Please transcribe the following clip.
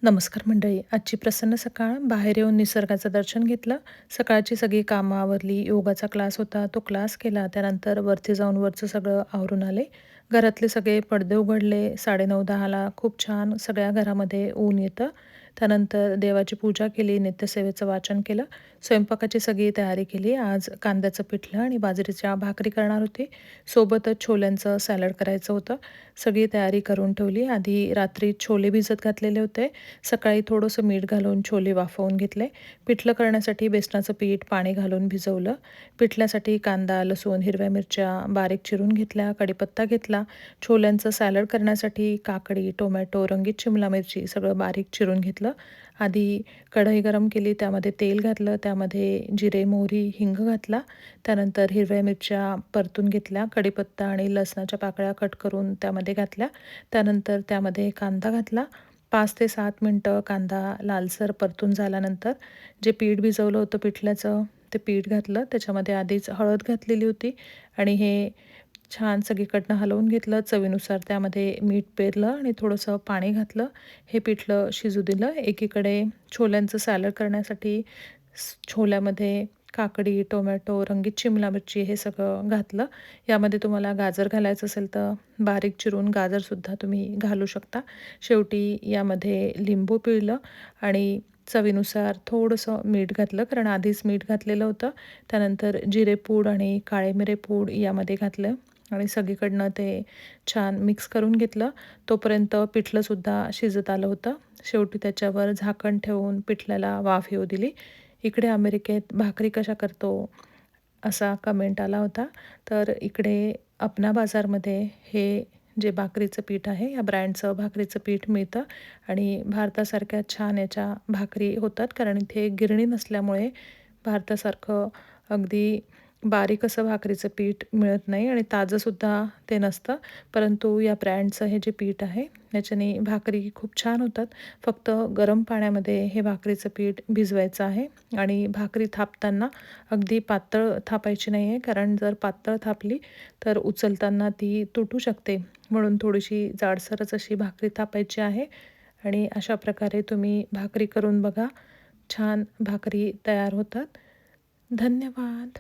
नमस्कार मंडळी. आजची प्रसन्न सकाळ. बाहेर येऊन निसर्गाचं दर्शन घेतलं. सकाळची सगळी कामं आवरली. योगाचा क्लास होता, तो क्लास केला. त्यानंतर वरती जाऊन वरचं सगळं आवरून आले. घरातले सगळे पडदे उघडले. 9:30-10ला खूप छान सगळ्या घरामध्ये ऊन येतं. त्यानंतर देवाची पूजा केली, नित्यसेवेचं वाचन केलं. स्वयंपाकाची सगळी तयारी केली. आज कांद्याचं पिठलं आणि बाजरीच्या भाकरी करणार होते. सोबतच छोल्यांचं सॅलड करायचं होतं. सगळी तयारी करून ठेवली. आधी रात्री छोले भिजत घातलेले होते. सकाळी थोडंसं मीठ घालून छोले वाफवून घेतले. पिठलं करण्यासाठी बेसनाचं पीठ पाणी घालून भिजवलं. पिठल्यासाठी कांदा, लसूण, हिरव्या मिरच्या बारीक चिरून घेतल्या, कढीपत्ता घेतला. छोल्यांचं सॅलड करण्यासाठी काकडी, टोमॅटो, रंगीत शिमला मिरची सगळं बारीक चिरून घेतलं. आधी कढई गरम केली, त्यामध्ये तेल घातलं, त्यामध्ये जिरे, मोहरी, हिंग घातला. त्यानंतर हिरव्या मिरच्या परतून घेतल्या, कढीपत्ता आणि लसणाच्या पाकळ्या कट करून त्यामध्ये घातल्या. त्यानंतर त्यामध्ये कांदा घातला. 5 ते 7 मिनटं कांदा लालसर परतून झाल्यानंतर जे पीठ भिजवलं होतं पिठल्याचं, ते पीठ घातलं. त्याच्यामध्ये आधीच हळद घातलेली होती आणि हे छान सगळीकडनं हलवून घेतलं. चवीनुसार त्यामध्ये मीठ पेरलं आणि थोडंसं पाणी घातलं. हे पिठलं शिजू दिलं. एकीकडे छोल्यांचं सॅलड करण्यासाठी छोल्यामध्ये काकडी, टोमॅटो, रंगीत शिमला मिरची हे सगळं घातलं. यामध्ये तुम्हाला गाजर घालायचं असेल तर बारीक चिरून गाजरसुद्धा तुम्ही घालू शकता. शेवटी यामध्ये लिंबू पिळलं आणि चवीनुसार थोडंसं मीठ घातलं, कारण आधीच मीठ घातलेलं होतं. त्यानंतर जिरेपूड आणि काळे मिरे पूड यामध्ये घातलं आणि सगळीकडनं ते छान मिक्स करून घेतलं. तोपर्यंत पिठलंसुद्धा शिजत आलं होतं. शेवटी त्याच्यावर झाकण ठेवून पिठल्याला वाफ येऊ दिली. इकडे अमेरिकेत भाकरी कशा करतो असा कमेंट आला होता. तर इकडे अपना बाजारमध्ये हे जे भाकरीचं पीठ आहे, या ब्रँडचं भाकरीचं पीठ मिळतं आणि भारतासारख्या छान याच्या भाकरी होतात. कारण इथे गिरणी नसल्यामुळे भारतासारखं अगदी बारीक असं भाकरीचं पीठ मिळत नाही आणि ताजंसुद्धा ते नसतं. परंतु या ब्रँडचं हे जे पीठ आहे, याच्याने भाकरी खूप छान होतात. फक्त गरम पाण्यामध्ये हे भाकरीचं पीठ भिजवायचं आहे आणि भाकरी थापताना अगदी पातळ थापायची नाही आहे, कारण जर पातळ थापली तर उचलताना ती तुटू शकते. म्हणून थोडीशी जाडसरच अशी भाकरी थापायची आहे आणि अशा प्रकारे तुम्ही भाकरी करून बघा. छान भाकरी तयार होतात. धन्यवाद.